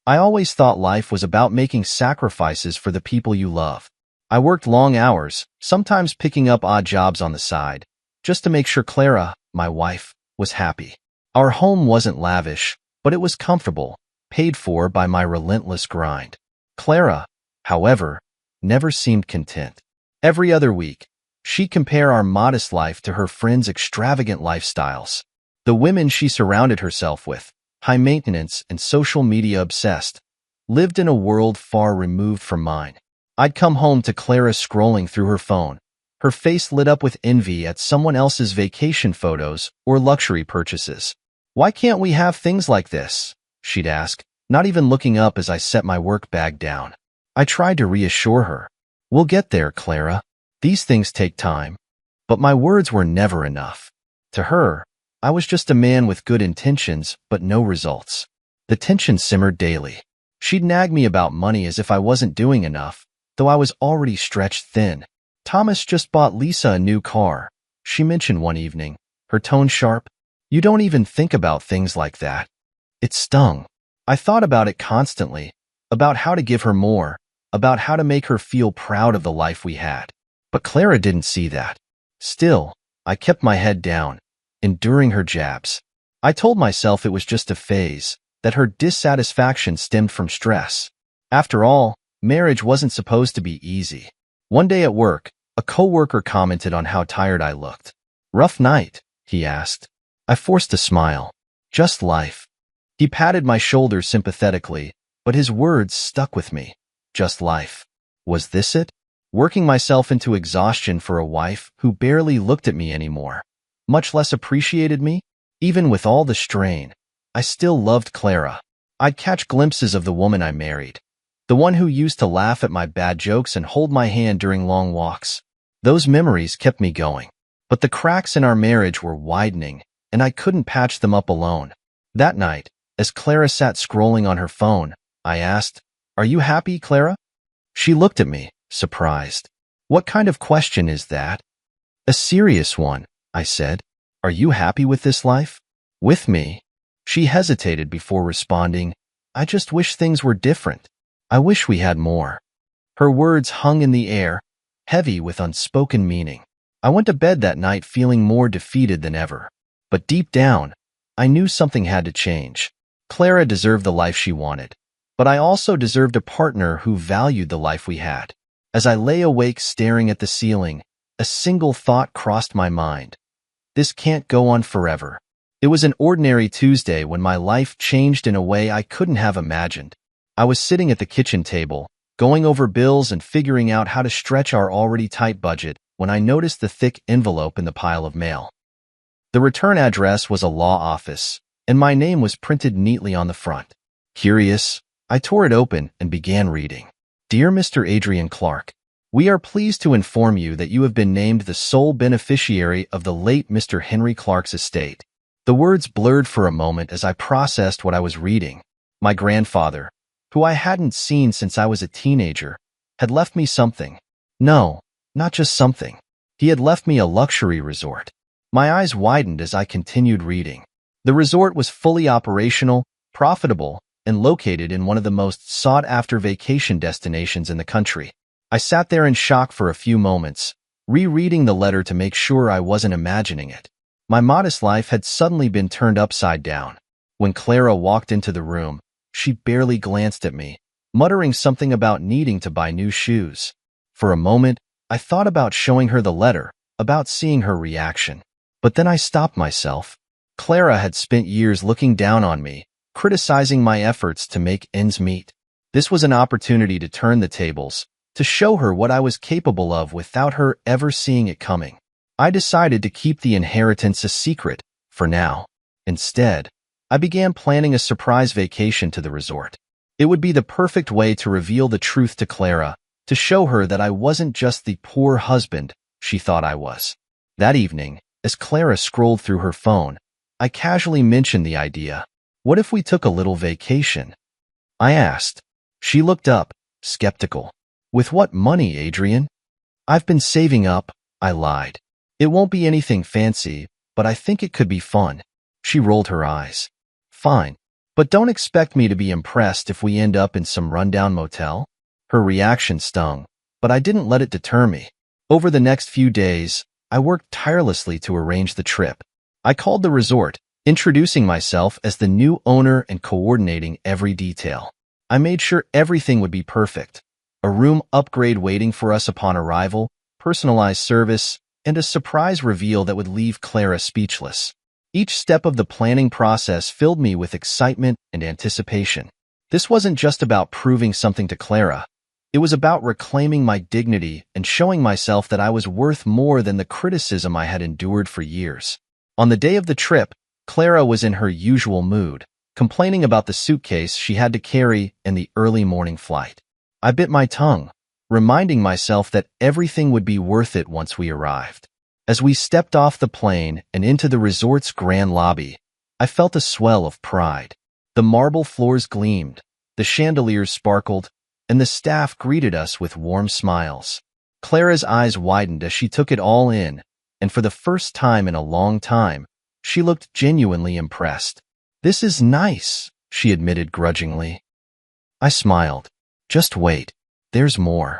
I always thought life was about making sacrifices for the people you love. I worked long hours, sometimes picking up odd jobs on the side, just to make sure Clara, my wife, was happy. Our home wasn't lavish, but it was comfortable, paid for by my relentless grind. Clara, however, never seemed content. Every other week, she'd compare our modest life to her friends' extravagant lifestyles. The women she surrounded herself with, high maintenance and social media obsessed, lived in a world far removed from mine. I'd come home to Clara scrolling through her phone, her face lit up with envy at someone else's vacation photos or luxury purchases. "Why can't we have things like this?" she'd ask, not even looking up as I set my work bag down. I tried to reassure her. "We'll get there, Clara. These things take time." But my words were never enough. To her, I was just a man with good intentions but no results. The tension simmered daily. She'd nag me about money as if I wasn't doing enough, though I was already stretched thin. "Thomas just bought Lisa a new car," she mentioned one evening, her tone sharp. "You don't even think about things like that." It stung. I thought about it constantly, about how to give her more, about how to make her feel proud of the life we had. But Clara didn't see that. Still, I kept my head down, enduring her jabs. I told myself it was just a phase, that her dissatisfaction stemmed from stress. After all, marriage wasn't supposed to be easy. One day at work, a coworker commented on how tired I looked. "Rough night?" he asked. I forced a smile. "Just life." He patted my shoulder sympathetically, but his words stuck with me. Just life. Was this it? Working myself into exhaustion for a wife who barely looked at me anymore, much less appreciated me? Even with all the strain, I still loved Clara. I'd catch glimpses of the woman I married, the one who used to laugh at my bad jokes and hold my hand during long walks. Those memories kept me going. But the cracks in our marriage were widening, and I couldn't patch them up alone. That night, as Clara sat scrolling on her phone, I asked, "Are you happy, Clara?" She looked at me, surprised. "What kind of question is that?" "A serious one," I said. "Are you happy with this life?" "With me?" She hesitated before responding, "I just wish things were different. I wish we had more." Her words hung in the air, heavy with unspoken meaning. I went to bed that night feeling more defeated than ever. But deep down, I knew something had to change. Clara deserved the life she wanted, but I also deserved a partner who valued the life we had. As I lay awake staring at the ceiling, a single thought crossed my mind. This can't go on forever. It was an ordinary Tuesday when my life changed in a way I couldn't have imagined. I was sitting at the kitchen table, going over bills and figuring out how to stretch our already tight budget when I noticed the thick envelope in the pile of mail. The return address was a law office, and my name was printed neatly on the front. Curious, I tore it open and began reading. "Dear Mr. Adrian Clark, we are pleased to inform you that you have been named the sole beneficiary of the late Mr. Henry Clark's estate." The words blurred for a moment as I processed what I was reading. My grandfather, who I hadn't seen since I was a teenager, had left me something. No, not just something. He had left me a luxury resort. My eyes widened as I continued reading. The resort was fully operational, profitable, and located in one of the most sought-after vacation destinations in the country. I sat there in shock for a few moments, rereading the letter to make sure I wasn't imagining it. My modest life had suddenly been turned upside down. When Clara walked into the room, she barely glanced at me, muttering something about needing to buy new shoes. For a moment, I thought about showing her the letter, about seeing her reaction. But then I stopped myself. Clara had spent years looking down on me, criticizing my efforts to make ends meet. This was an opportunity to turn the tables, to show her what I was capable of without her ever seeing it coming. I decided to keep the inheritance a secret, for now. Instead, I began planning a surprise vacation to the resort. It would be the perfect way to reveal the truth to Clara, to show her that I wasn't just the poor husband she thought I was. That evening, as Clara scrolled through her phone, I casually mentioned the idea. "What if we took a little vacation?" I asked. She looked up, skeptical. "With what money, Adrian?" "I've been saving up," I lied. "It won't be anything fancy, but I think it could be fun." She rolled her eyes. "Fine. But don't expect me to be impressed if we end up in some rundown motel. Her reaction stung, but I didn't let it deter me. Over the next few days, I worked tirelessly to arrange the trip. I called the resort, introducing myself as the new owner and coordinating every detail. I made sure everything would be perfect. A room upgrade waiting for us upon arrival, personalized service, and a surprise reveal that would leave Clara speechless. Each step of the planning process filled me with excitement and anticipation. This wasn't just about proving something to Clara. It was about reclaiming my dignity and showing myself that I was worth more than the criticism I had endured for years. On the day of the trip, Clara was in her usual mood, complaining about the suitcase she had to carry and the early morning flight. I bit my tongue, reminding myself that everything would be worth it once we arrived. As we stepped off the plane and into the resort's grand lobby, I felt a swell of pride. The marble floors gleamed, the chandeliers sparkled, and the staff greeted us with warm smiles. Clara's eyes widened as she took it all in, and for the first time in a long time, she looked genuinely impressed. "This is nice," she admitted grudgingly. I smiled. "Just wait. There's more."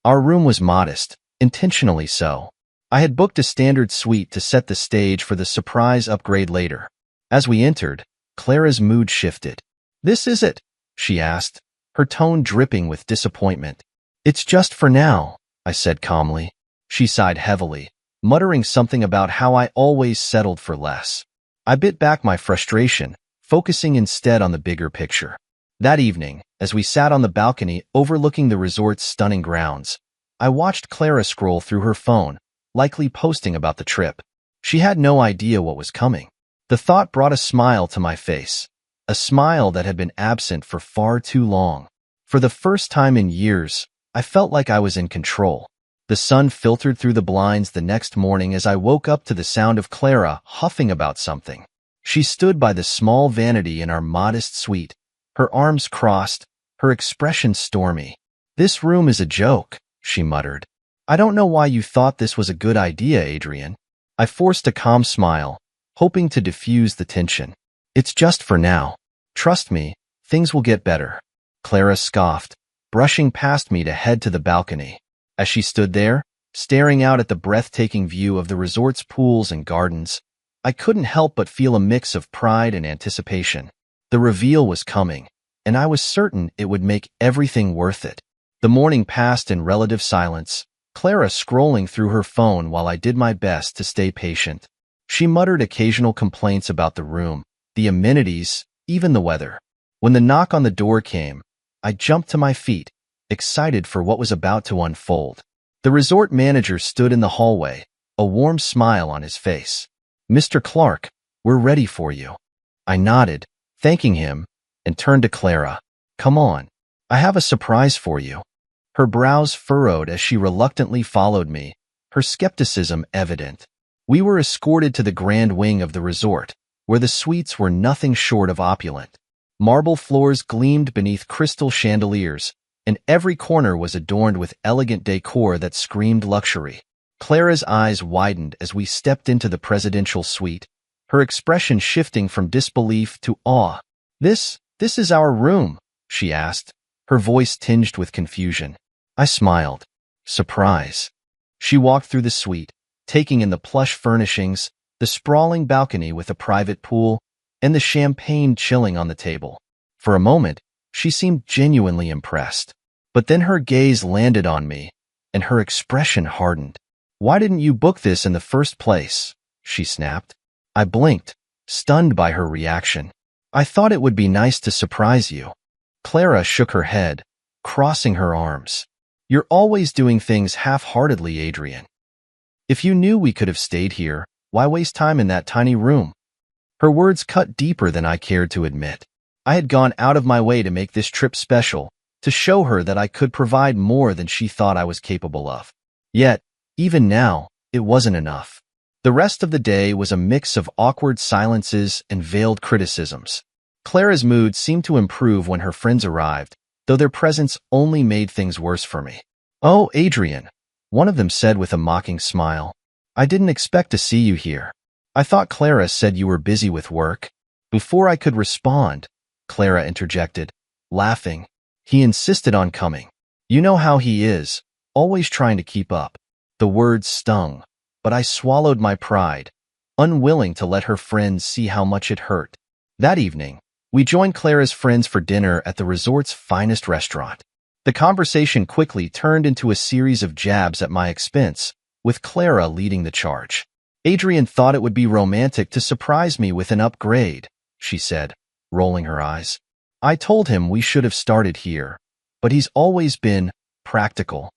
Our room was modest, intentionally so. I had booked a standard suite to set the stage for the surprise upgrade later. As we entered, Clara's mood shifted. "This is it?" she asked, her tone dripping with disappointment. "It's just for now," I said calmly. She sighed heavily, muttering something about how I always settled for less. I bit back my frustration, focusing instead on the bigger picture. That evening, as we sat on the balcony overlooking the resort's stunning grounds, I watched Clara scroll through her phone, likely posting about the trip. She had no idea what was coming. The thought brought a smile to my face, a smile that had been absent for far too long. For the first time in years, I felt like I was in control. The sun filtered through the blinds the next morning as I woke up to the sound of Clara huffing about something. She stood by the small vanity in our modest suite, her arms crossed, her expression stormy. "This room is a joke," she muttered. "I don't know why you thought this was a good idea, Adrian." I forced a calm smile, hoping to diffuse the tension. "It's just for now. Trust me, things will get better." Clara scoffed, brushing past me to head to the balcony. As she stood there, staring out at the breathtaking view of the resort's pools and gardens, I couldn't help but feel a mix of pride and anticipation. The reveal was coming, and I was certain it would make everything worth it. The morning passed in relative silence, Clara scrolling through her phone while I did my best to stay patient. She muttered occasional complaints about the room, the amenities, even the weather. When the knock on the door came, I jumped to my feet, excited for what was about to unfold. The resort manager stood in the hallway, a warm smile on his face. "Mr. Clark, we're ready for you." I nodded, thanking him, and turned to Clara. "Come on, I have a surprise for you." Her brows furrowed as she reluctantly followed me, her skepticism evident. We were escorted to the grand wing of the resort, where the suites were nothing short of opulent. Marble floors gleamed beneath crystal chandeliers, and every corner was adorned with elegant decor that screamed luxury. Clara's eyes widened as we stepped into the presidential suite, her expression shifting from disbelief to awe. This is our room," she asked, her voice tinged with confusion. I smiled. Surprise. She walked through the suite, taking in the plush furnishings, the sprawling balcony with a private pool, and the champagne chilling on the table. For a moment, she seemed genuinely impressed. But then her gaze landed on me, and her expression hardened. "Why didn't you book this in the first place?" she snapped. I blinked, stunned by her reaction. "I thought it would be nice to surprise you." Clara shook her head, crossing her arms. "You're always doing things half-heartedly, Adrian. If you knew we could have stayed here, why waste time in that tiny room?" Her words cut deeper than I cared to admit. I had gone out of my way to make this trip special, to show her that I could provide more than she thought I was capable of. Yet, even now, it wasn't enough. The rest of the day was a mix of awkward silences and veiled criticisms. Clara's mood seemed to improve when her friends arrived, though their presence only made things worse for me. "Oh, Adrian," one of them said with a mocking smile. "I didn't expect to see you here. I thought Clara said you were busy with work." Before I could respond, Clara interjected, laughing. He insisted on coming. You know how he is, always trying to keep up. The words stung, but I swallowed my pride, unwilling to let her friends see how much it hurt. That evening, we joined Clara's friends for dinner at the resort's finest restaurant. The conversation quickly turned into a series of jabs at my expense, with Clara leading the charge. Adrian thought it would be romantic to surprise me with an upgrade, she said, rolling her eyes. I told him we should have started here, but he's always been practical.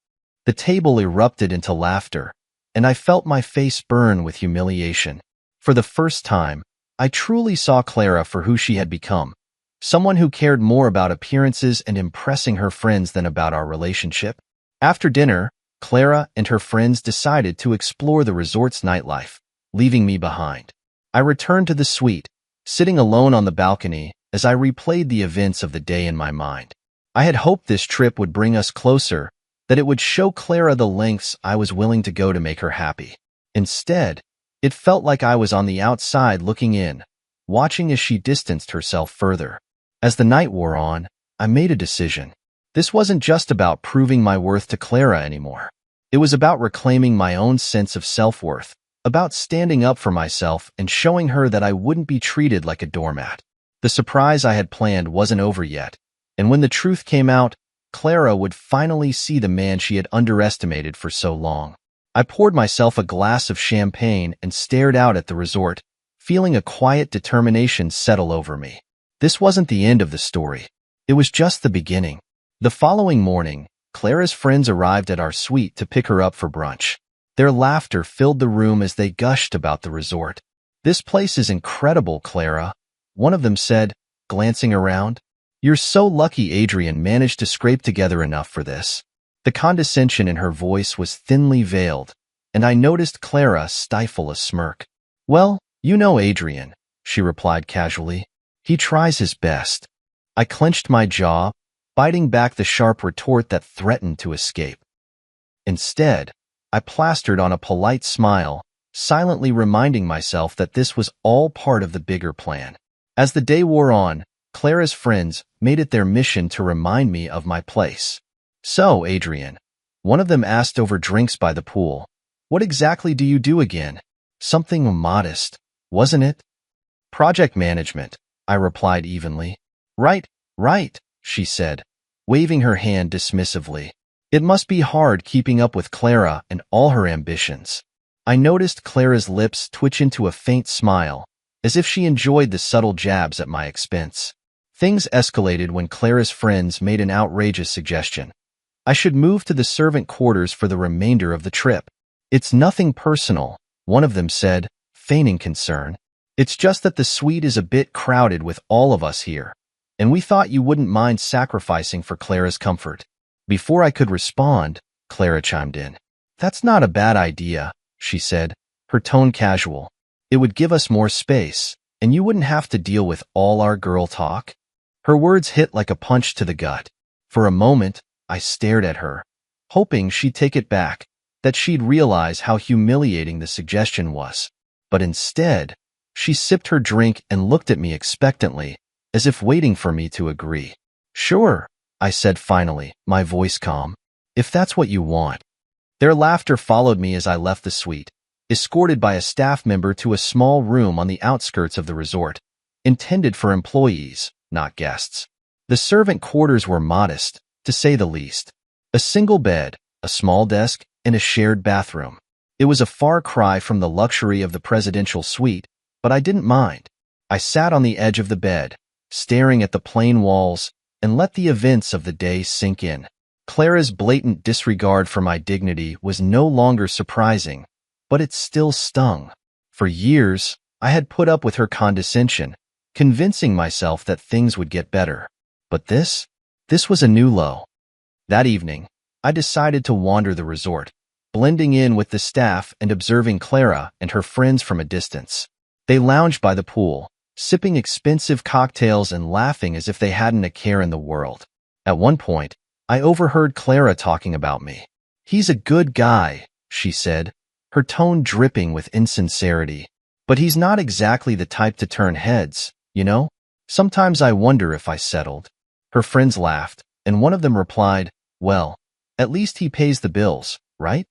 The table erupted into laughter, and I felt my face burn with humiliation. For the first time, I truly saw Clara for who she had become, someone who cared more about appearances and impressing her friends than about our relationship. After dinner, Clara and her friends decided to explore the resort's nightlife, leaving me behind. I returned to the suite, sitting alone on the balcony as I replayed the events of the day in my mind. I had hoped this trip would bring us closer, that it would show Clara the lengths I was willing to go to make her happy. Instead, it felt like I was on the outside looking in, watching as she distanced herself further. As the night wore on, I made a decision. This wasn't just about proving my worth to Clara anymore. It was about reclaiming my own sense of self-worth, about standing up for myself and showing her that I wouldn't be treated like a doormat. The surprise I had planned wasn't over yet, and when the truth came out, Clara would finally see the man she had underestimated for so long. I poured myself a glass of champagne and stared out at the resort, feeling a quiet determination settle over me. This wasn't the end of the story. It was just the beginning. The following morning, Clara's friends arrived at our suite to pick her up for brunch. Their laughter filled the room as they gushed about the resort. "This place is incredible, Clara," one of them said, glancing around. "You're so lucky Adrian managed to scrape together enough for this." The condescension in her voice was thinly veiled, and I noticed Clara stifle a smirk. "Well, you know Adrian," she replied casually. "He tries his best." I clenched my jaw, biting back the sharp retort that threatened to escape. Instead, I plastered on a polite smile, silently reminding myself that this was all part of the bigger plan. As the day wore on, Clara's friends made it their mission to remind me of my place. "So, Adrian," one of them asked over drinks by the pool, "what exactly do you do again?" "Something modest, wasn't it?" "Project management," I replied evenly. Right, she said, waving her hand dismissively. It must be hard keeping up with Clara and all her ambitions. I noticed Clara's lips twitch into a faint smile, as if she enjoyed the subtle jabs at my expense. Things escalated when Clara's friends made an outrageous suggestion. I should move to the servant quarters for the remainder of the trip. "It's nothing personal," one of them said, feigning concern. "It's just that the suite is a bit crowded with all of us here, and we thought you wouldn't mind sacrificing for Clara's comfort." Before I could respond, Clara chimed in. "That's not a bad idea," she said, her tone casual. "It would give us more space, and you wouldn't have to deal with all our girl talk." Her words hit like a punch to the gut. For a moment, I stared at her, hoping she'd take it back, that she'd realize how humiliating the suggestion was. But instead, she sipped her drink and looked at me expectantly, as if waiting for me to agree. "Sure," I said finally, my voice calm, "if that's what you want." Their laughter followed me as I left the suite, escorted by a staff member to a small room on the outskirts of the resort, intended for employees, not guests. The servant quarters were modest, to say the least. A single bed, a small desk, and a shared bathroom. It was a far cry from the luxury of the presidential suite, but I didn't mind. I sat on the edge of the bed, staring at the plain walls, and let the events of the day sink in. Clara's blatant disregard for my dignity was no longer surprising, but it still stung. For years, I had put up with her condescension, convincing myself that things would get better. But this was a new low. That evening, I decided to wander the resort, blending in with the staff and observing Clara and her friends from a distance. They lounged by the pool, sipping expensive cocktails and laughing as if they hadn't a care in the world. At one point, I overheard Clara talking about me. "He's a good guy," she said, her tone dripping with insincerity. "But he's not exactly the type to turn heads, you know?" Sometimes I wonder if I settled." Her friends laughed, and one of them replied, "Well, at least he pays the bills, right?"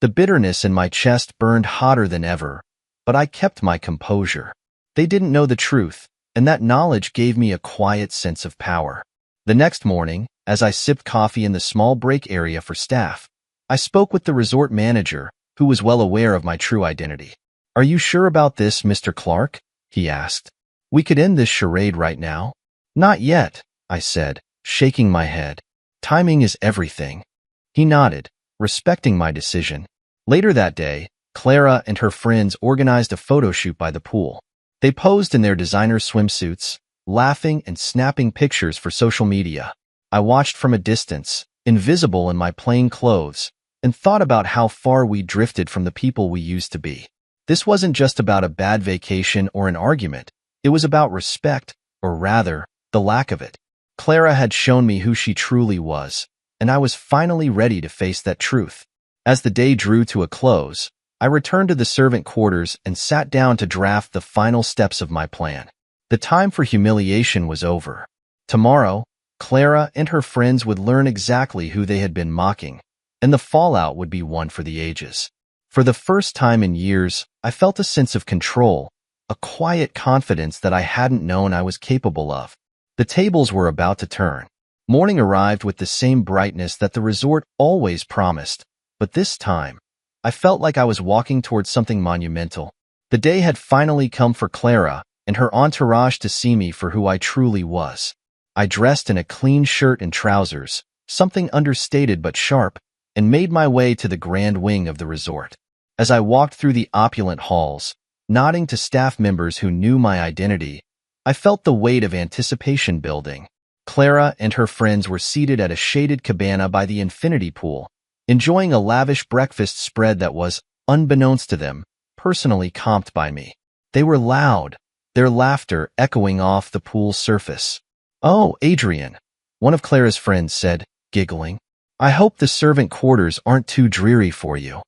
The bitterness in my chest burned hotter than ever, but I kept my composure. They didn't know the truth, and that knowledge gave me a quiet sense of power. The next morning, as I sipped coffee in the small break area for staff, I spoke with the resort manager, who was well aware of my true identity. "Are you sure about this, Mr. Clark?" he asked. "We could end this charade right now." "Not yet," I said, shaking my head. "Timing is everything." He nodded, respecting my decision. Later that day, Clara and her friends organized a photo shoot by the pool. They posed in their designer swimsuits, laughing and snapping pictures for social media. I watched from a distance, invisible in my plain clothes, and thought about how far we drifted from the people we used to be. This wasn't just about a bad vacation or an argument. It was about respect, or rather, the lack of it. Clara had shown me who she truly was, and I was finally ready to face that truth. As the day drew to a close, I returned to the servant quarters and sat down to draft the final steps of my plan. The time for humiliation was over. Tomorrow, Clara and her friends would learn exactly who they had been mocking, and the fallout would be one for the ages. For the first time in years, I felt a sense of control, a quiet confidence that I hadn't known I was capable of. The tables were about to turn. Morning arrived with the same brightness that the resort always promised, but this time, I felt like I was walking towards something monumental. The day had finally come for Clara and her entourage to see me for who I truly was. I dressed in a clean shirt and trousers, something understated but sharp, and made my way to the grand wing of the resort. As I walked through the opulent halls, nodding to staff members who knew my identity, I felt the weight of anticipation building. Clara and her friends were seated at a shaded cabana by the infinity pool, enjoying a lavish breakfast spread that was, unbeknownst to them, personally comped by me. They were loud, their laughter echoing off the pool's surface. "Oh, Adrian," one of Clara's friends said, giggling. "I hope the servant quarters aren't too dreary for you."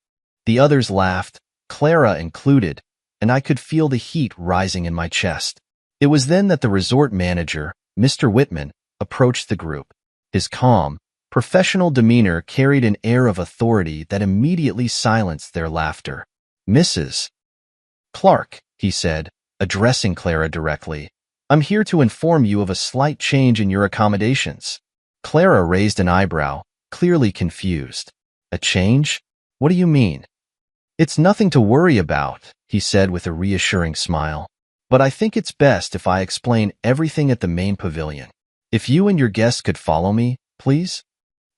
The others laughed, Clara included, and I could feel the heat rising in my chest. It was then that the resort manager, Mr. Whitman, approached the group. His calm, professional demeanor carried an air of authority that immediately silenced their laughter. "Mrs. Clark," he said, addressing Clara directly, "I'm here to inform you of a slight change in your accommodations." Clara raised an eyebrow, clearly confused. "A change? What do you mean?" "It's nothing to worry about," he said with a reassuring smile. "But I think it's best if I explain everything at the main pavilion. If you and your guests could follow me, please?"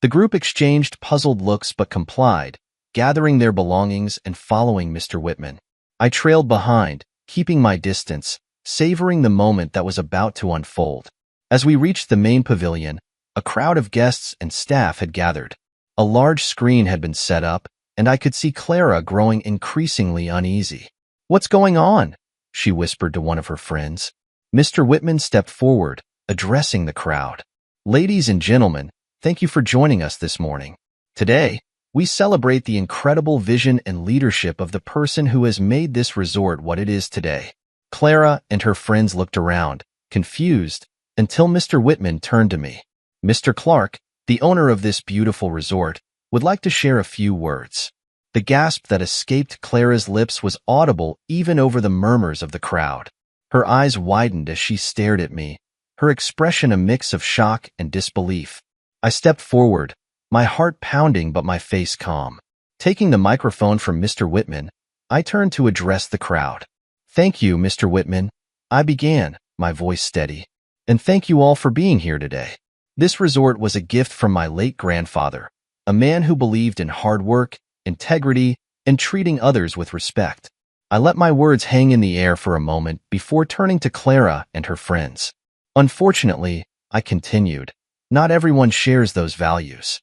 The group exchanged puzzled looks but complied, gathering their belongings and following Mr. Whitman. I trailed behind, keeping my distance, savoring the moment that was about to unfold. As we reached the main pavilion, a crowd of guests and staff had gathered. A large screen had been set up, and I could see Clara growing increasingly uneasy. "What's going on?" she whispered to one of her friends. Mr. Whitman stepped forward, addressing the crowd. "Ladies and gentlemen, thank you for joining us this morning. Today, we celebrate the incredible vision and leadership of the person who has made this resort what it is today." Clara and her friends looked around, confused, until Mr. Whitman turned to me. "Mr. Clark, the owner of this beautiful resort, would like to share a few words." The gasp that escaped Clara's lips was audible even over the murmurs of the crowd. Her eyes widened as she stared at me, her expression a mix of shock and disbelief. I stepped forward, my heart pounding but my face calm. Taking the microphone from Mr. Whitman, I turned to address the crowd. "Thank you, Mr. Whitman," I began, my voice steady. "And thank you all for being here today. This resort was a gift from my late grandfather, a man who believed in hard work, integrity, and treating others with respect." I let my words hang in the air for a moment before turning to Clara and her friends. "Unfortunately," I continued, "not everyone shares those values."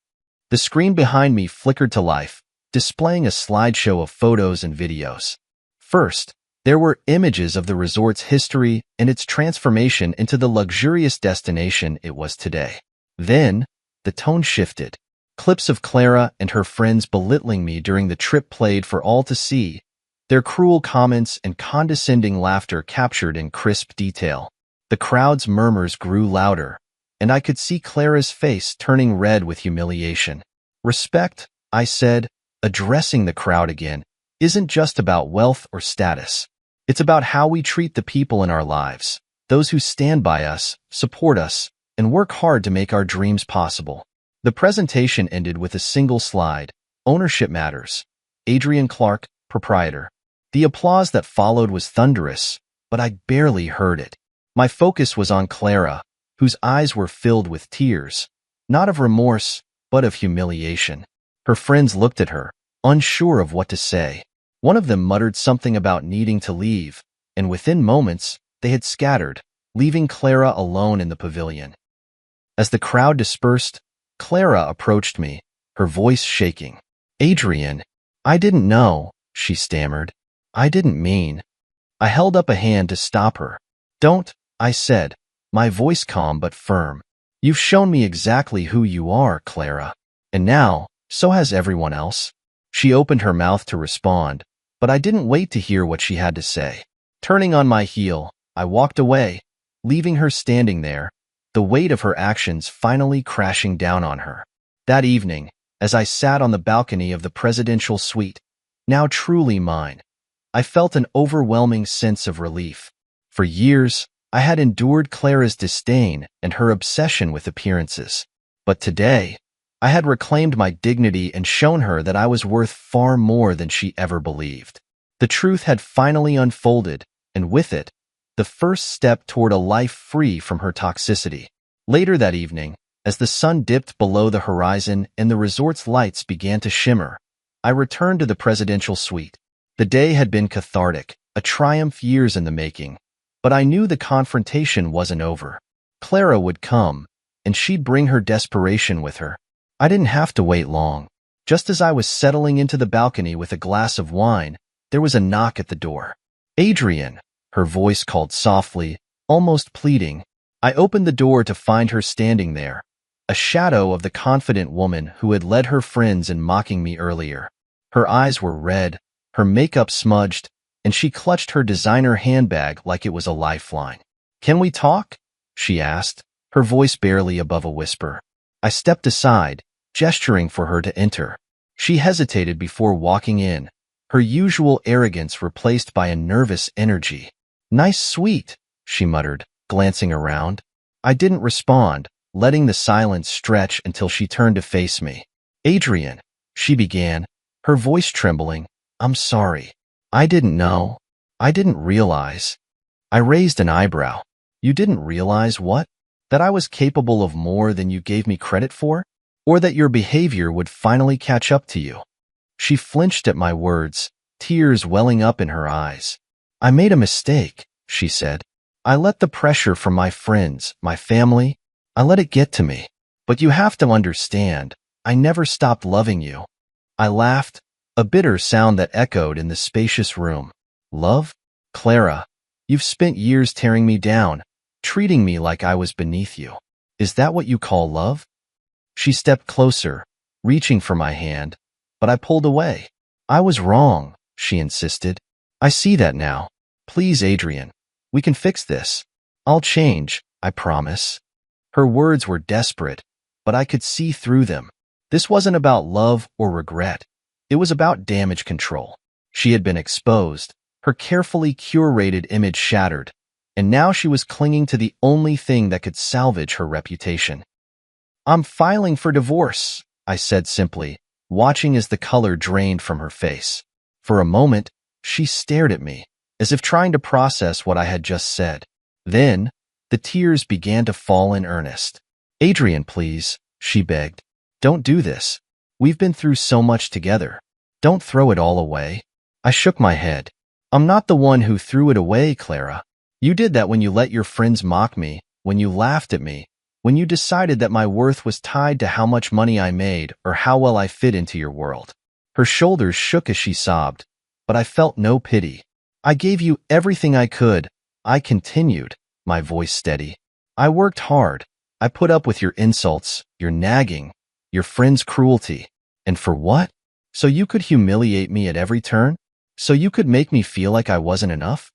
The screen behind me flickered to life, displaying a slideshow of photos and videos. First, there were images of the resort's history and its transformation into the luxurious destination it was today. Then, the tone shifted. Clips of Clara and her friends belittling me during the trip played for all to see, their cruel comments and condescending laughter captured in crisp detail. The crowd's murmurs grew louder, and I could see Clara's face turning red with humiliation. Respect, I said, addressing the crowd again, isn't just about wealth or status. It's about how we treat the people in our lives, those who stand by us, support us, and work hard to make our dreams possible. The presentation ended with a single slide. Ownership matters. Adrian Clark, proprietor. The applause that followed was thunderous, but I barely heard it. My focus was on Clara, whose eyes were filled with tears, not of remorse, but of humiliation. Her friends looked at her, unsure of what to say. One of them muttered something about needing to leave, and within moments, they had scattered, leaving Clara alone in the pavilion. As the crowd dispersed, Clara approached me, her voice shaking. "Adrian, I didn't know," she stammered. "I didn't mean." I held up a hand to stop her. "Don't," I said, my voice calm but firm. "You've shown me exactly who you are, Clara. And now, so has everyone else." She opened her mouth to respond, but I didn't wait to hear what she had to say. Turning on my heel, I walked away, leaving her standing there, the weight of her actions finally crashing down on her. That evening, as I sat on the balcony of the presidential suite, now truly mine, I felt an overwhelming sense of relief. For years, I had endured Clara's disdain and her obsession with appearances. But today, I had reclaimed my dignity and shown her that I was worth far more than she ever believed. The truth had finally unfolded, and with it, the first step toward a life free from her toxicity. Later that evening, as the sun dipped below the horizon and the resort's lights began to shimmer, I returned to the presidential suite. The day had been cathartic, a triumph years in the making, but I knew the confrontation wasn't over. Clara would come, and she'd bring her desperation with her. I didn't have to wait long. Just as I was settling into the balcony with a glass of wine, there was a knock at the door. "Adrian," her voice called softly, almost pleading. I opened the door to find her standing there, a shadow of the confident woman who had led her friends in mocking me earlier. Her eyes were red, her makeup smudged, and she clutched her designer handbag like it was a lifeline. "Can we talk?" she asked, her voice barely above a whisper. I stepped aside, gesturing for her to enter. She hesitated before walking in, her usual arrogance replaced by a nervous energy. "Nice suite," she muttered, glancing around. I didn't respond, letting the silence stretch until she turned to face me. "Adrian," she began, her voice trembling, "I'm sorry. I didn't know. I didn't realize." I raised an eyebrow. "You didn't realize what? That I was capable of more than you gave me credit for? Or that your behavior would finally catch up to you?" She flinched at my words, tears welling up in her eyes. "I made a mistake," she said. "I let the pressure from my friends, my family, I let it get to me. But you have to understand, I never stopped loving you." I laughed, a bitter sound that echoed in the spacious room. "Love? Clara, you've spent years tearing me down, treating me like I was beneath you. Is that what you call love?" She stepped closer, reaching for my hand, but I pulled away. "I was wrong," she insisted. "I see that now. Please, Adrian, we can fix this. I'll change, I promise." Her words were desperate, but I could see through them. This wasn't about love or regret. It was about damage control. She had been exposed, her carefully curated image shattered, and now she was clinging to the only thing that could salvage her reputation. "I'm filing for divorce," I said simply, watching as the color drained from her face. For a moment, she stared at me, as if trying to process what I had just said. Then, the tears began to fall in earnest. "Adrian, please," she begged. "Don't do this. We've been through so much together. Don't throw it all away." I shook my head. "I'm not the one who threw it away, Clara. You did that when you let your friends mock me, when you laughed at me, when you decided that my worth was tied to how much money I made or how well I fit into your world." Her shoulders shook as she sobbed, but I felt no pity. "I gave you everything I could," I continued, my voice steady. "I worked hard. I put up with your insults, your nagging, your friends' cruelty. And for what? So you could humiliate me at every turn? So you could make me feel like I wasn't enough?"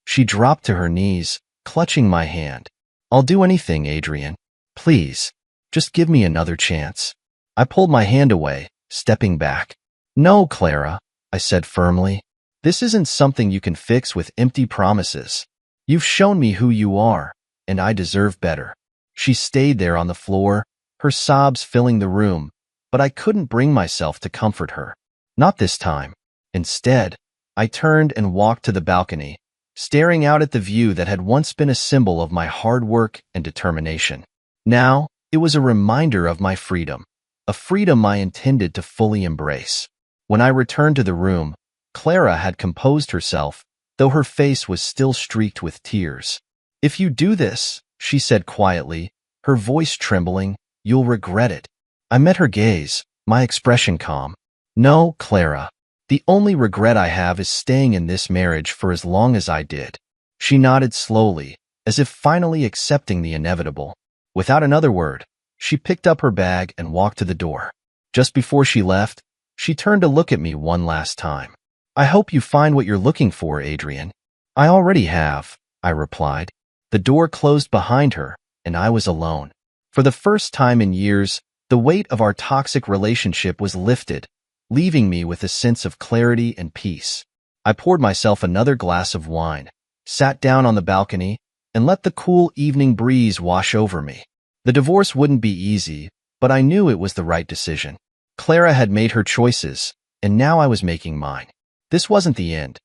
She dropped to her knees, clutching my hand. I'll do anything, Adrian. Please, just give me another chance. I pulled my hand away, stepping back. No, Clara, I said firmly. This isn't something you can fix with empty promises. You've shown me who you are, and I deserve better. She stayed there on the floor, her sobs filling the room, but I couldn't bring myself to comfort her. Not this time. Instead, I turned and walked to the balcony, staring out at the view that had once been a symbol of my hard work and determination. Now, it was a reminder of my freedom, a freedom I intended to fully embrace. When I returned to the room, Clara had composed herself, though her face was still streaked with tears. If you do this, she said quietly, her voice trembling, you'll regret it. I met her gaze, my expression calm. No, Clara. The only regret I have is staying in this marriage for as long as I did. She nodded slowly, as if finally accepting the inevitable. Without another word, she picked up her bag and walked to the door. Just before she left, she turned to look at me one last time. I hope you find what you're looking for, Adrian. I already have, I replied. The door closed behind her, and I was alone. For the first time in years, the weight of our toxic relationship was lifted, leaving me with a sense of clarity and peace. I poured myself another glass of wine, sat down on the balcony, and let the cool evening breeze wash over me. The divorce wouldn't be easy, but I knew it was the right decision. Clara had made her choices, and now I was making mine. This wasn't the end.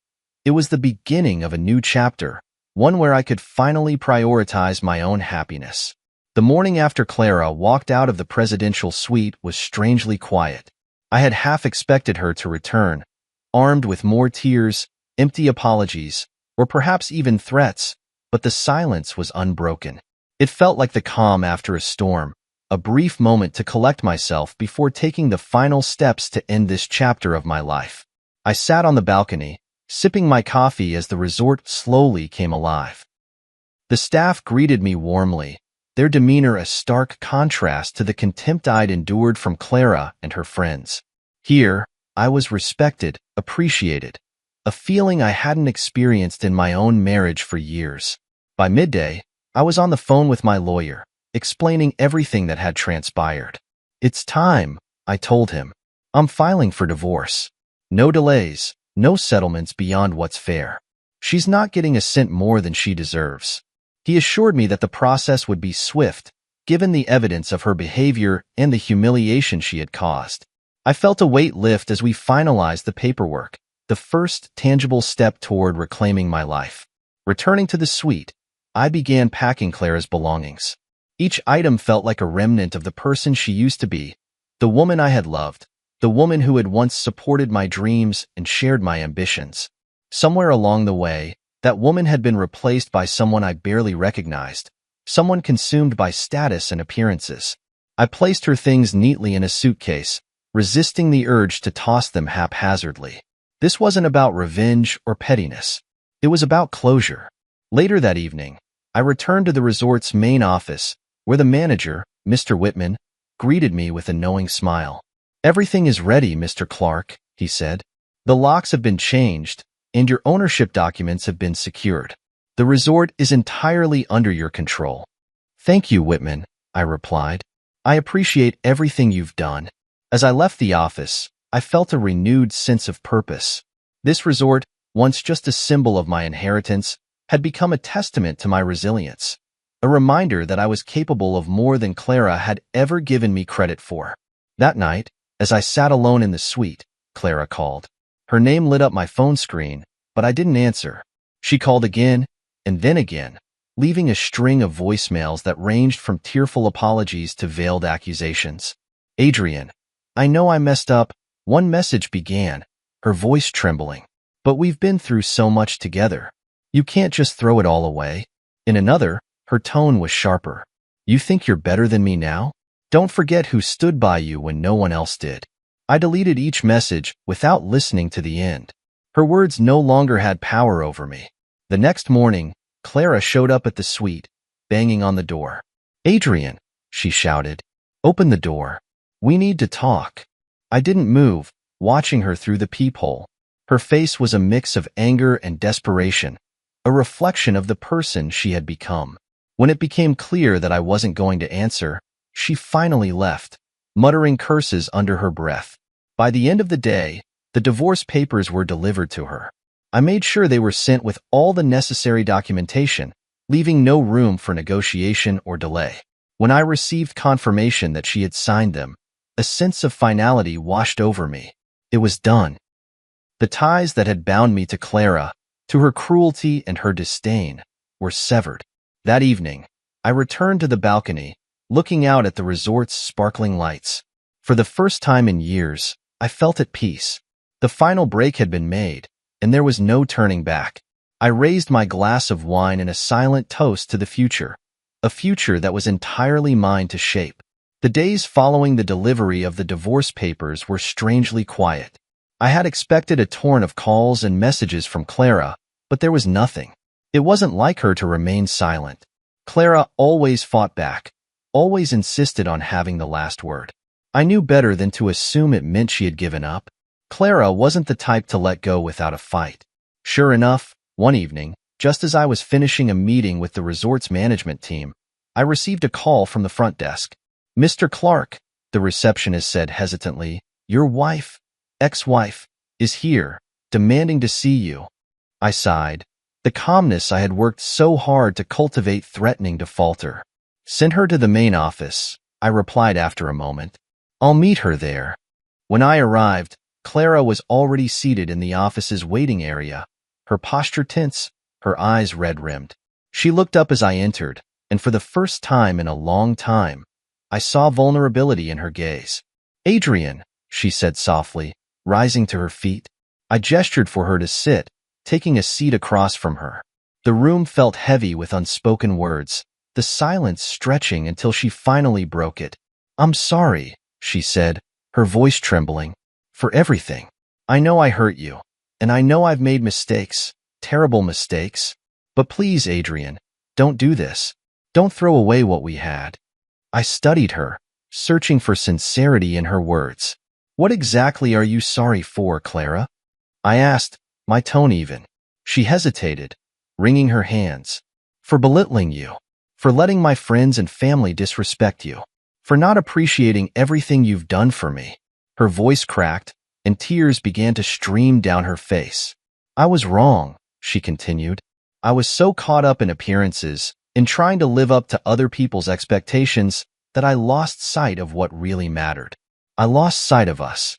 It was the beginning of a new chapter, one where I could finally prioritize my own happiness. The morning after Clara walked out of the presidential suite was strangely quiet. I had half expected her to return, armed with more tears, empty apologies, or perhaps even threats, but the silence was unbroken. It felt like the calm after a storm, a brief moment to collect myself before taking the final steps to end this chapter of my life. I sat on the balcony, sipping my coffee as the resort slowly came alive. The staff greeted me warmly, their demeanor a stark contrast to the contempt I'd endured from Clara and her friends. Here, I was respected, appreciated, a feeling I hadn't experienced in my own marriage for years. By midday, I was on the phone with my lawyer, explaining everything that had transpired. It's time, I told him. I'm filing for divorce. No delays, no settlements beyond what's fair. She's not getting a cent more than she deserves. He assured me that the process would be swift, given the evidence of her behavior and the humiliation she had caused. I felt a weight lift as we finalized the paperwork, the first tangible step toward reclaiming my life. Returning to the suite, I began packing Clara's belongings. Each item felt like a remnant of the person she used to be, the woman I had loved, the woman who had once supported my dreams and shared my ambitions. Somewhere along the way, that woman had been replaced by someone I barely recognized, someone consumed by status and appearances. I placed her things neatly in a suitcase, resisting the urge to toss them haphazardly. This wasn't about revenge or pettiness. It was about closure. Later that evening, I returned to the resort's main office, where the manager, Mr. Whitman, greeted me with a knowing smile. "Everything is ready, Mr. Clark," he said. "The locks have been changed, and your ownership documents have been secured. The resort is entirely under your control." "Thank you, Whitman," I replied. "I appreciate everything you've done." As I left the office, I felt a renewed sense of purpose. This resort, once just a symbol of my inheritance, had become a testament to my resilience, a reminder that I was capable of more than Clara had ever given me credit for. That night, as I sat alone in the suite, Clara called. Her name lit up my phone screen, but I didn't answer. She called again, and then again, leaving a string of voicemails that ranged from tearful apologies to veiled accusations. "Adrian, I know I messed up," one message began, her voice trembling. "But we've been through so much together. You can't just throw it all away." In another, her tone was sharper. "You think you're better than me now? Don't forget who stood by you when no one else did." I deleted each message without listening to the end. Her words no longer had power over me. The next morning, Clara showed up at the suite, banging on the door. "Adrian," she shouted, "open the door. We need to talk." I didn't move, watching her through the peephole. Her face was a mix of anger and desperation, a reflection of the person she had become. When it became clear that I wasn't going to answer, she finally left, muttering curses under her breath. By the end of the day, the divorce papers were delivered to her. I made sure they were sent with all the necessary documentation, leaving no room for negotiation or delay. When I received confirmation that she had signed them, a sense of finality washed over me. It was done. The ties that had bound me to Clara, to her cruelty and her disdain, were severed. That evening, I returned to the balcony, looking out at the resort's sparkling lights. For the first time in years, I felt at peace. The final break had been made, and there was no turning back. I raised my glass of wine in a silent toast to the future, a future that was entirely mine to shape. The days following the delivery of the divorce papers were strangely quiet. I had expected a torrent of calls and messages from Clara, but there was nothing. It wasn't like her to remain silent. Clara always fought back, always insisted on having the last word. I knew better than to assume it meant she had given up. Clara wasn't the type to let go without a fight. Sure enough, one evening, just as I was finishing a meeting with the resort's management team, I received a call from the front desk. "Mr. Clark," the receptionist said hesitantly, "your wife, ex-wife, is here, demanding to see you." I sighed. The calmness I had worked so hard to cultivate threatening to falter. "Send her to the main office," I replied after a moment. "I'll meet her there." When I arrived, Clara was already seated in the office's waiting area, her posture tense, her eyes red-rimmed. She looked up as I entered, and for the first time in a long time, I saw vulnerability in her gaze. "Adrian," she said softly, rising to her feet. I gestured for her to sit, taking a seat across from her. The room felt heavy with unspoken words, the silence stretching until she finally broke it. "I'm sorry," she said, her voice trembling, "for everything. I know I hurt you, and I know I've made mistakes, terrible mistakes. But please, Adrian, don't do this. Don't throw away what we had." I studied her, searching for sincerity in her words. "What exactly are you sorry for, Clara?" I asked, my tone even. She hesitated, wringing her hands. "For belittling you. For letting my friends and family disrespect you. For not appreciating everything you've done for me." Her voice cracked, and tears began to stream down her face. "I was wrong," she continued. "I was so caught up in appearances, in trying to live up to other people's expectations, that I lost sight of what really mattered. I lost sight of us."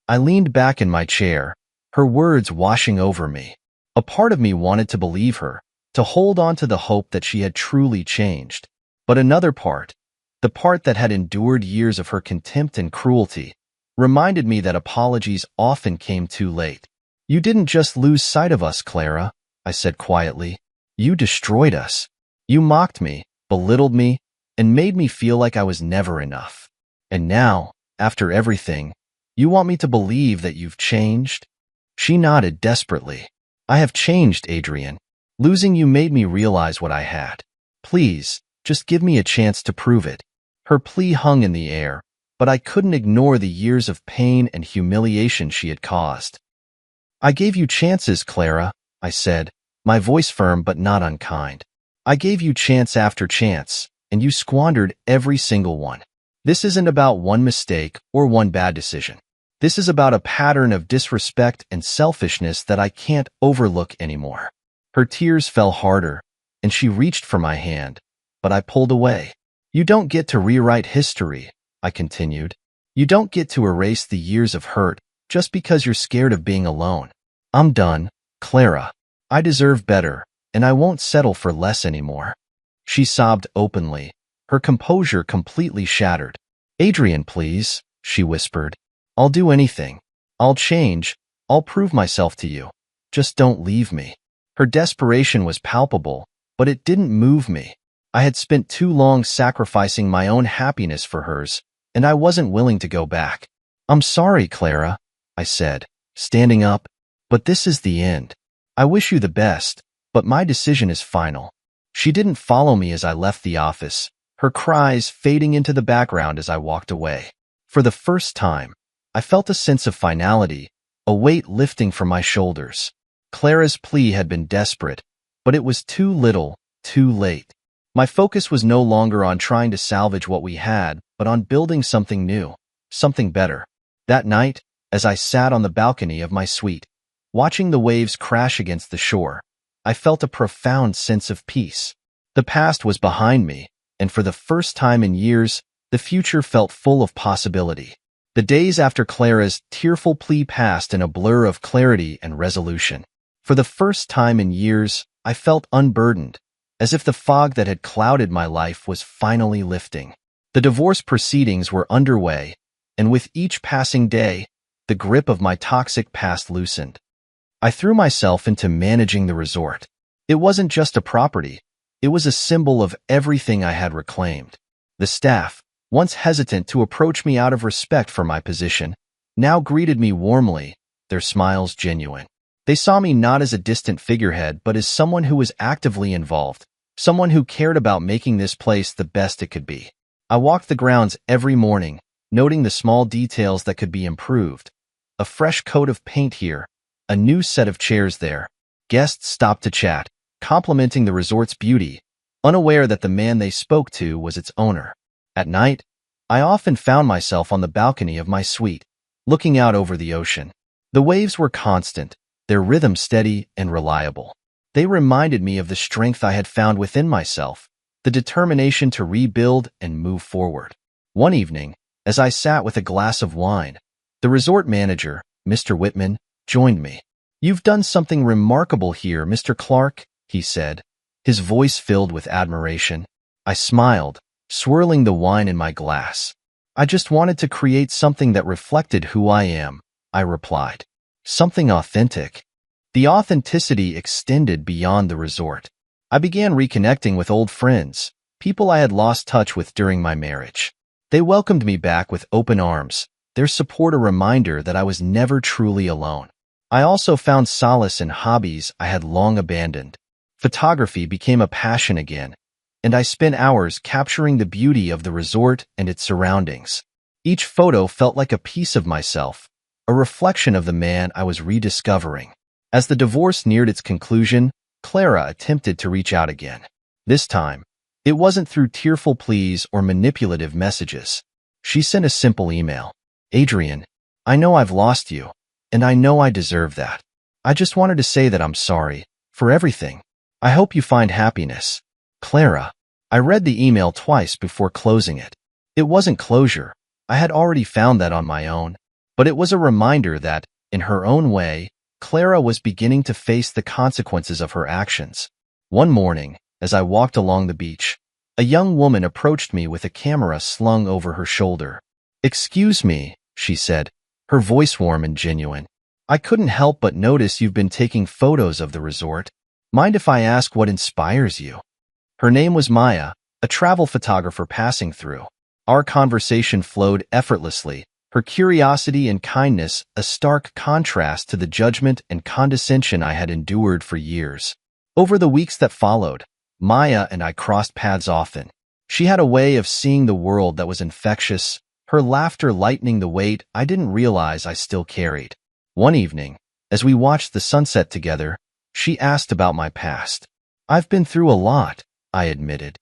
I leaned back in my chair, her words washing over me. A part of me wanted to believe her, to hold on to the hope that she had truly changed. But another part, the part that had endured years of her contempt and cruelty, reminded me that apologies often came too late. "You didn't just lose sight of us, Clara," I said quietly. "You destroyed us. You mocked me, belittled me, and made me feel like I was never enough. And now, after everything, you want me to believe that you've changed?" She nodded desperately. "I have changed, Adrian. Losing you made me realize what I had. Please, just give me a chance to prove it." Her plea hung in the air, but I couldn't ignore the years of pain and humiliation she had caused. "I gave you chances, Clara," I said, my voice firm but not unkind. "I gave you chance after chance, and you squandered every single one. This isn't about one mistake or one bad decision. This is about a pattern of disrespect and selfishness that I can't overlook anymore." Her tears fell harder, and she reached for my hand, but I pulled away. "You don't get to rewrite history," I continued. "You don't get to erase the years of hurt just because you're scared of being alone. I'm done, Clara. I deserve better, and I won't settle for less anymore." She sobbed openly, her composure completely shattered. "Adrian, please," she whispered. "I'll do anything. I'll change. I'll prove myself to you. Just don't leave me." Her desperation was palpable, but it didn't move me. I had spent too long sacrificing my own happiness for hers, and I wasn't willing to go back. "I'm sorry, Clara," I said, standing up, "but this is the end. I wish you the best, but my decision is final." She didn't follow me as I left the office, her cries fading into the background as I walked away. For the first time, I felt a sense of finality, a weight lifting from my shoulders. Clara's plea had been desperate, But it was too little, too late. My focus was no longer on trying to salvage what we had, but on building something new, something better. That night, as I sat on the balcony of my suite, watching the waves crash against the shore, I felt a profound sense of peace. The past was behind me, and for the first time in years, the future felt full of possibility. The days after Clara's tearful plea passed in a blur of clarity and resolution. For the first time in years, I felt unburdened, as if the fog that had clouded my life was finally lifting. The divorce proceedings were underway, and with each passing day, the grip of my toxic past loosened. I threw myself into managing the resort. It wasn't just a property. It was a symbol of everything I had reclaimed. The staff, once hesitant to approach me out of respect for my position, now greeted me warmly, their smiles genuine. They saw me not as a distant figurehead, but as someone who was actively involved, someone who cared about making this place the best it could be. I walked the grounds every morning, noting the small details that could be improved. A fresh coat of paint here, a new set of chairs there. Guests stopped to chat, complimenting the resort's beauty, unaware that the man they spoke to was its owner. At night, I often found myself on the balcony of my suite, looking out over the ocean. The waves were constant, their rhythm steady and reliable. They reminded me of the strength I had found within myself, the determination to rebuild and move forward. One evening, as I sat with a glass of wine, the resort manager, Mr. Whitman, joined me. "You've done something remarkable here, Mr. Clark," he said, his voice filled with admiration. I smiled, swirling the wine in my glass. "I just wanted to create something that reflected who I am," I replied. "Something authentic." The authenticity extended beyond the resort. I began reconnecting with old friends, people I had lost touch with during my marriage. They welcomed me back with open arms, their support a reminder that I was never truly alone. I also found solace in hobbies I had long abandoned. Photography became a passion again, and I spent hours capturing the beauty of the resort and its surroundings. Each photo felt like a piece of myself, a reflection of the man I was rediscovering. As the divorce neared its conclusion, Clara attempted to reach out again. This time, it wasn't through tearful pleas or manipulative messages. She sent a simple email. "Adrian, I know I've lost you, and I know I deserve that. I just wanted to say that I'm sorry for everything. I hope you find happiness. Clara." I read the email twice before closing it. It wasn't closure. I had already found that on my own. But it was a reminder that, in her own way, Clara was beginning to face the consequences of her actions. One morning, as I walked along the beach, a young woman approached me with a camera slung over her shoulder. "Excuse me," she said, her voice warm and genuine. "I couldn't help but notice you've been taking photos of the resort. Mind if I ask what inspires you?" Her name was Maya, a travel photographer passing through. Our conversation flowed effortlessly, her curiosity and kindness a stark contrast to the judgment and condescension I had endured for years. Over the weeks that followed, Maya and I crossed paths often. She had a way of seeing the world that was infectious, her laughter lightening the weight I didn't realize I still carried. One evening, as we watched the sunset together, she asked about my past. "I've been through a lot," I admitted.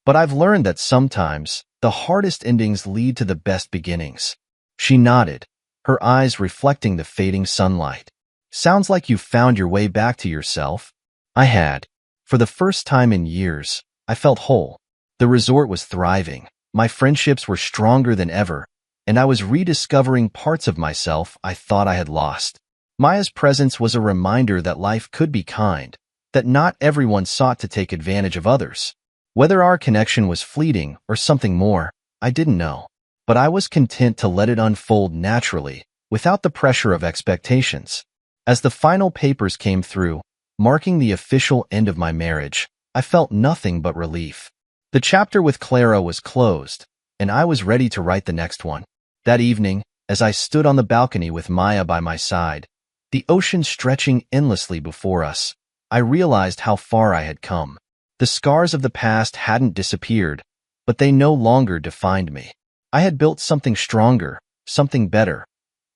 "But I've learned that sometimes the hardest endings lead to the best beginnings." She nodded, her eyes reflecting the fading sunlight. "Sounds like you've found your way back to yourself." I had. For the first time in years, I felt whole. The resort was thriving, my friendships were stronger than ever, and I was rediscovering parts of myself I thought I had lost. Maya's presence was a reminder that life could be kind, that not everyone sought to take advantage of others. Whether our connection was fleeting or something more, I didn't know. But I was content to let it unfold naturally, without the pressure of expectations. As the final papers came through, marking the official end of my marriage, I felt nothing but relief. The chapter with Clara was closed, and I was ready to write the next one. That evening, as I stood on the balcony with Maya by my side, the ocean stretching endlessly before us, I realized how far I had come. The scars of the past hadn't disappeared, but they no longer defined me. I had built something stronger, something better,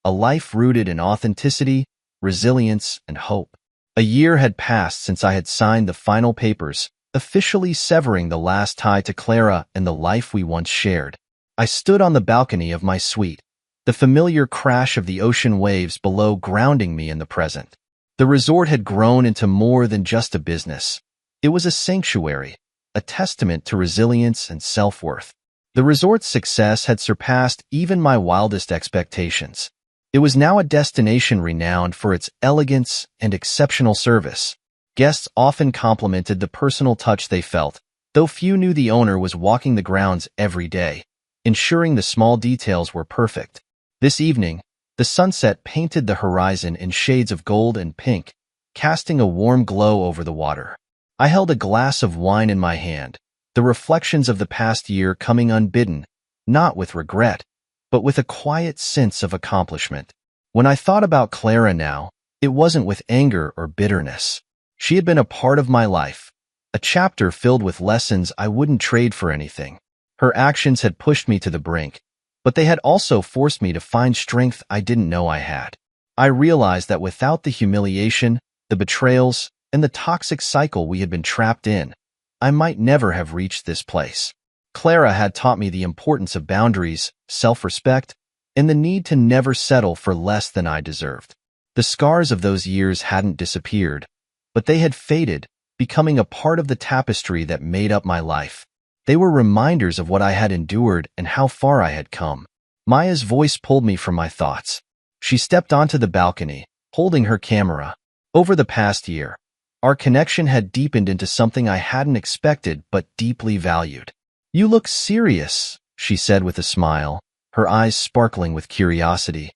a life rooted in authenticity, resilience, and hope. A year had passed since I had signed the final papers, officially severing the last tie to Clara and the life we once shared. I stood on the balcony of my suite, the familiar crash of the ocean waves below grounding me in the present. The resort had grown into more than just a business. It was a sanctuary, a testament to resilience and self-worth. The resort's success had surpassed even my wildest expectations. It was now a destination renowned for its elegance and exceptional service. Guests often complimented the personal touch they felt, though few knew the owner was walking the grounds every day, ensuring the small details were perfect. This evening, the sunset painted the horizon in shades of gold and pink, casting a warm glow over the water. I held a glass of wine in my hand, the reflections of the past year coming unbidden, not with regret, but with a quiet sense of accomplishment. When I thought about Clara now, it wasn't with anger or bitterness. She had been a part of my life, a chapter filled with lessons I wouldn't trade for anything. Her actions had pushed me to the brink, but they had also forced me to find strength I didn't know I had. I realized that without the humiliation, the betrayals, and the toxic cycle we had been trapped in, I might never have reached this place. Clara had taught me the importance of boundaries, self-respect, and the need to never settle for less than I deserved. The scars of those years hadn't disappeared, but they had faded, becoming a part of the tapestry that made up my life. They were reminders of what I had endured and how far I had come. Maya's voice pulled me from my thoughts. She stepped onto the balcony, holding her camera. Over the past year, our connection had deepened into something I hadn't expected but deeply valued. "You look serious," she said with a smile, her eyes sparkling with curiosity.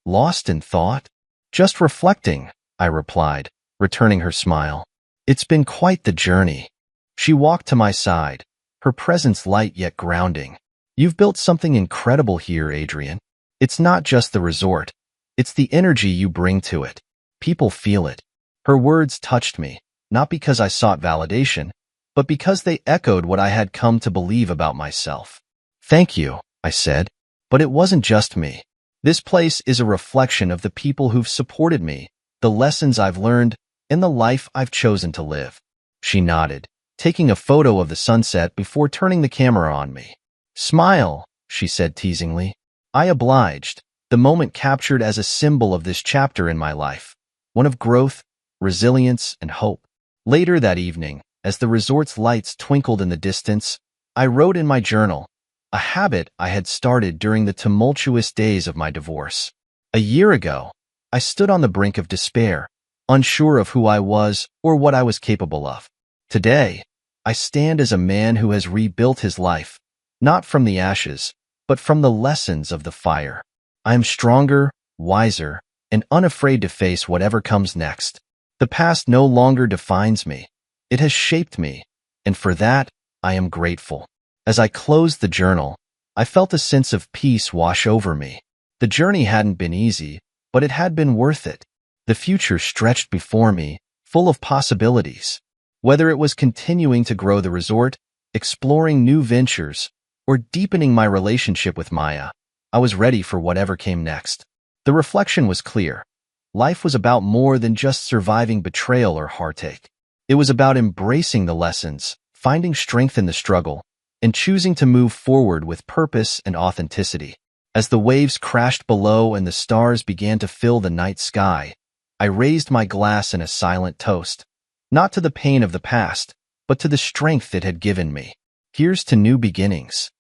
"Lost in thought?" "Just reflecting," I replied, returning her smile. "It's been quite the journey." She walked to my side, her presence light yet grounding. "You've built something incredible here, Adrian. It's not just the resort. It's the energy you bring to it. People feel it." Her words touched me, not because I sought validation, but because they echoed what I had come to believe about myself. "Thank you," I said, "but it wasn't just me. This place is a reflection of the people who've supported me, the lessons I've learned, and the life I've chosen to live." She nodded, taking a photo of the sunset before turning the camera on me. "Smile," she said teasingly. I obliged, the moment captured as a symbol of this chapter in my life, one of growth, resilience, and hope. Later that evening, as the resort's lights twinkled in the distance, I wrote in my journal, a habit I had started during the tumultuous days of my divorce. A year ago, I stood on the brink of despair, unsure of who I was or what I was capable of. Today, I stand as a man who has rebuilt his life, not from the ashes, but from the lessons of the fire. I am stronger, wiser, and unafraid to face whatever comes next. The past no longer defines me. It has shaped me, and for that, I am grateful. As I closed the journal, I felt a sense of peace wash over me. The journey hadn't been easy, but it had been worth it. The future stretched before me, full of possibilities. Whether it was continuing to grow the resort, exploring new ventures, or deepening my relationship with Maya, I was ready for whatever came next. The reflection was clear. Life was about more than just surviving betrayal or heartache. It was about embracing the lessons, finding strength in the struggle, and choosing to move forward with purpose and authenticity. As the waves crashed below and the stars began to fill the night sky, I raised my glass in a silent toast, not to the pain of the past, but to the strength it had given me. Here's to new beginnings.